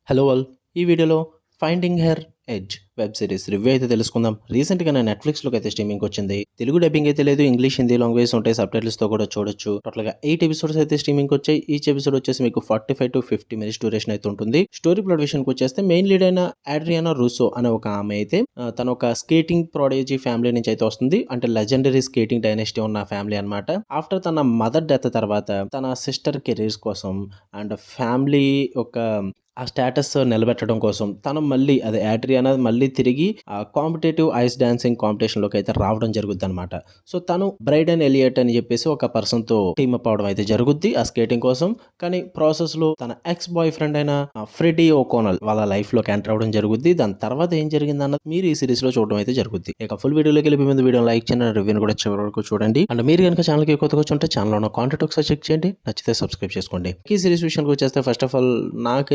Hello all. ఈ వీడియోలో 'finding her edge' web series review అయితే తెలుసుకుందాం. రీసెంట్‌గానే నెట్‌ఫ్లిక్స్‌లోకి అయితే స్ట్రీమింగ్‌కి వచ్చింది. తెలుగు డబ్బింగ్ అయితే లేదు. ఇంగ్లీష్, హిందీ లాంగ్వేజెస్ ఉంటాయి. సబ్‌టైటిల్స్‌తో కూడా చూడొచ్చు. టోటల్‌గా 8 ఎపిసోడ్స్ అయితే స్ట్రీమింగ్‌కి వచ్చాయి. ఈచ్ ఎపిసోడ్ వచ్చేసి మీకు 45-50 మినిట్స్ డ్యూరేషన్ అయితే ఉంటుంది. స్టోరీ ప్లాట్ విషయానికి వచ్చేస్తే మెయిన్ లీడ్ అయిన అడ్రియానా రూసో అనే ఒక ఆమె అయితే తను ఒక స్కేటింగ్ ప్రాడిజీ ఫ్యామిలీ నుంచి అయితే వస్తుంది. అంటే లెజెండరీ స్కేటింగ్ డైనస్టీ ఉన్న ఫ్యామిలీ అన్నమాట. ఆఫ్టర్ తన మదర్ డెత్ తర్వాత తన సిస్టర్ కెరీర్స్ కోసం అండ్ ఫ్యామిలీ ఒక ఆ స్టేటస్ నిలబెట్టడం కోసం తను మళ్ళీ అదే అడ్రియానా మళ్ళీ తిరిగి కాంపిటేటివ్ ఐస్ డాన్సింగ్ కాంపిటీషన్‌లోకి అయితే రావడం జరుగుద్దనమాట. సో, తను బ్రైడెన్ ఎలియట్ అని చెప్పేసి ఒక పర్సన్‌తో టీమ్ అప్ అవ్వడం అయితే జరుగుద్ది ఆ స్కేటింగ్ కోసం. కానీ ప్రాసెస్‌లో తన ఎక్స్ బాయ్ ఫ్రెండ్ అయిన ఫ్రెడీ ఓకోనల్ వాళ్ళ లైఫ్‌లోకి ఎంటర్ అవ్వడం జరుగుద్ది. దాని తర్వాత ఏం జరిగిందన్నది మీరు ఈ సీరీస్‌లో చూడడం అయితే జరుగుద్ది. ఇక ఫుల్ వీడియోలోకి వెళ్ళే ముందు వీడియోని లైక్ చేయండి. రివ్యూని కూడా చివరి వరకు చూడండి. అండ్ మీరు గనుక ఛానల్‌కి కొత్తగా వచ్చుంటే ఛానల్‌లో ఉన్న కాంటెంట్ ఒకసారి చెక్ చేయండి. నచ్చితే సబ్స్క్రైబ్ చేసుకోండి. ఈ సీరీస్ విషయానికి వచ్చేస్తే ఫస్ట్ ఆఫ్ ఆల్ నాకు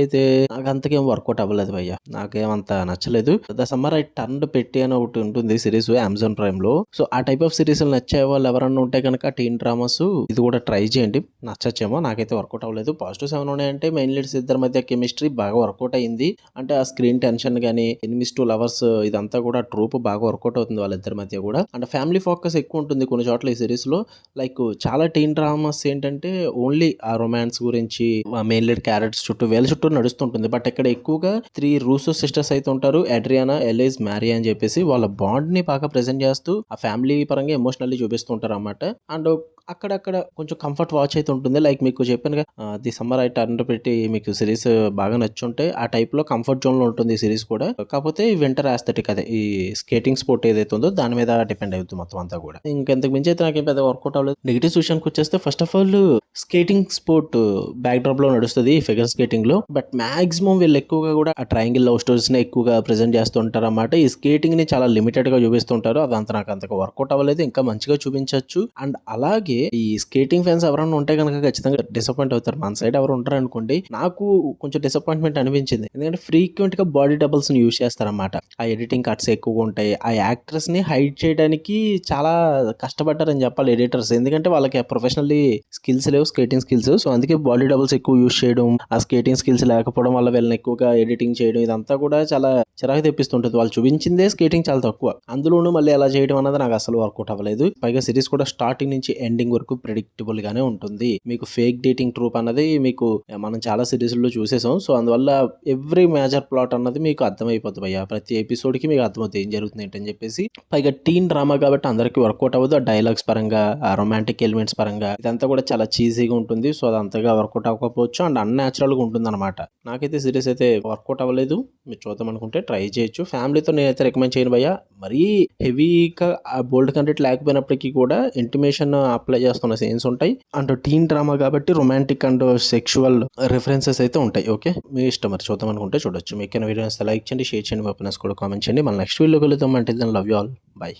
అంతకేం వర్కౌట్ అవ్వలేదు భయ్య. నాకేమంత నచ్చలేదు. ద సమ్మర్ ఐ టర్న్డ్ పెట్టి అని ఒకటి ఉంటుంది సిరీస్ అమెజాన్ ప్రైమ్ లో. సో ఆ టైప్ ఆఫ్ సిరీస్ నచ్చే వాళ్ళు ఎవరన్నా ఉంటే కనుక టీన్ డ్రామాస్ ఇది కూడా ట్రై చేయండి. నచ్చచ్చేమో. నాకైతే వర్కౌట్ అవ్వలేదు. పాజిటివ్స్ ఏమైనా ఉన్నాయంటే మెయిన్ లీడ్స్ ఇద్దరి మధ్య కెమిస్ట్రీ బాగా వర్కౌట్ అయింది. అంటే ఆ స్క్రీన్ టెన్షన్ గానీ ఎనిమిస్ టు లవర్స్ ఇదంతా కూడా ట్రూప్ బాగా వర్కౌట్ అవుతుంది వాళ్ళిద్దరి మధ్య కూడా. అండ్ ఫ్యామిలీ ఫోకస్ ఎక్కువ ఉంటుంది కొన్ని చోట్ల ఈ సిరీస్ లో. లైక్ చాలా టీన్ డ్రామాస్ ఏంటంటే ఓన్లీ ఆ రొమాన్స్ గురించి మెయిన్ లీడ్ క్యారెక్టర్స్ చుట్టూ వీళ్ళ చుట్టూ నడుస్తుంటుంది. బట్ ఇక్కడ ఎక్కువగా 3 రూసో సిస్టర్స్ అయితే ఉంటారు. అడ్రియానా, ఎలైజ్, మ్యారీ అని చెప్పేసి వాళ్ళ బాండ్ ని బాగా ప్రెజెంట్ చేస్తూ ఆ ఫ్యామిలీ పరంగా ఎమోషనల్లీ చూపిస్తూ ఉంటారు అన్నమాట. అండ్ అక్కడక్కడ కొంచెం కంఫర్ట్ వాచ్ అయితే ఉంటుంది. లైక్ మీకు చెప్పానుగా ది సమ్మర్ ఐ టర్న్ పెట్టి మీకు సిరీస్ బాగా నచ్చుంటే ఆ టైప్ లో కంఫర్ట్ జోన్ లో ఉంటుంది ఈ సిరీస్ కూడా. కాకపోతే వింటర్ ఆస్థెటిక్ అదే ఈ స్కేటింగ్ స్పోర్ట్ ఏదైతే ఉందో దాని మీద డిపెండ్ అవుతుంది మొత్తం అంతా కూడా. ఇంకెంతకు మించి అయితే నాకేం పెద్ద వర్కౌట్ అవ్వలేదు. నెగిటివ్స్ విషయానికి వచ్చేస్తే first of all skating sport back drop లో నడుస్తుంది ఫిగర్ స్కేటింగ్ లో. బట్ మాక్సిమం వీళ్ళు ఎక్కువగా కూడా ఆ ట్రయాంగిల్ లవ్ స్టోరీస్ ని ఎక్కువగా ప్రెజెంట్ చేస్తుంటారు అన్నమాట. ఈ స్కేటింగ్ ని చాలా లిమిటెడ్ గా చూపిస్తుంటారు. అదంతా నాకు అంతగా వర్కౌట్ అవ్వలేదు. ఇంకా మంచిగా చూపించవచ్చు. అండ్ అలాగే ఈ స్కేటింగ్ ఫ్యాన్స్ ఎవరైనా ఉంటే కనుక ఖచ్చితంగా డిసప్పాయింట్ అవుతారు. మన సైడ్ ఎవరు ఉంటారు అనుకోండి. నాకు కొంచెం డిసప్పాయింట్మెంట్ అనిపించింది. ఎందుకంటే ఫ్రీక్వెంట్ గా బాడీ డబుల్స్ ని యూజ్ చేస్తారన్నమాట. ఆ ఎడిటింగ్ కట్స్ ఎక్కువగా ఉంటాయి. ఆ యాక్టర్స్ ని హైడ్ చేయడానికి చాలా కష్టపడ్డారని చెప్పాలి ఎడిటర్స్. ఎందుకంటే వాళ్ళకి ప్రొఫెషనల్లీ స్కిల్స్ లేవు, స్కేటింగ్ స్కిల్స్. సో అందుకే బాడీ డబుల్స్ ఎక్కువ యూజ్ చేయడం, ఆ స్కేటింగ్ స్కిల్స్ లేకపోవడం వల్ల వీళ్ళని ఎక్కువగా ఎడిటింగ్ చేయడం ఇదంతా కూడా చాలా చిరాకు తెప్పిస్తుంటుంది. వాళ్ళు చూపించిందే స్కేటింగ్ చాలా తక్కువ. అందులోనూ మళ్ళీ అలా చేయడం అన్నది నాకు అసలు వర్కౌట్ అవ్వలేదు. పైగా సిరీస్ కూడా స్టార్టింగ్ నుంచి ఎండింగ్ వరకు ప్రెడిక్టబుల్ గానే ఉంటుంది. మీకు ఫేక్ డేటింగ్ ట్రూప్ అన్నది మీకు మనం చాలా సిరీస్ లో చూసేసాం. సో అందువల్ల ఎవ్రీ మేజర్ ప్లాట్ అన్నది మీకు అర్థమైపోతుంది భయ్యా. ప్రతి ఎపిసోడ్ కి మీకు అర్థమవుతుంది ఏం జరుగుతుంది ఏంటని చెప్పేసి. పైగా టీన్ డ్రామా కాబట్టి అందరికి వర్కౌట్ అవ్వదు. ఆ డైలాగ్స్ పరంగా, ఆ రొమాంటిక్ ఎలిమెంట్స్ పరంగా ఇదంతా కూడా చాలా చీజీగా ఉంటుంది. సో అది అంతగా వర్కౌట్ అవ్వకపోవచ్చు అండ్ అన్యాచురల్ గా ఉంటుంది అనమాట. నాకైతే సిరీస్ అయితే వర్కౌట్ అవ్వలేదు. మీరు చూద్దాం అనుకుంటే ట్రై చేయొచ్చు. ఫ్యామిలీతో నేనైతే రికమెండ్ చేయను భయ్యా. మరీ హెవీగా ఆ బోల్డ్ కంటెంట్ లేకపోయినప్పటికీ కూడా ఇంటిమేషన్ అప్లై చేస్తున్న సీన్స్ ఉంటాయి. అండ్ టీన్ డ్రామా కాబట్టి రొమాంటిక్ అండ్ సెక్షువల్ రిఫరెన్సెస్ అయితే ఉంటాయి. ఓకే, మీ ఇష్టం. మరి చూద్దాం అనుకుంటే చూడొచ్చు. మీకు వీడియో లైక్ చేయండి, షేర్ చేయండి, మీ ఒపీనియన్స్ కూడా కామెంట్ చేయండి. మన నెక్స్ట్ వీడియోకి వెళ్తాం. అంటే లవ్ యూ ఆల్. బై.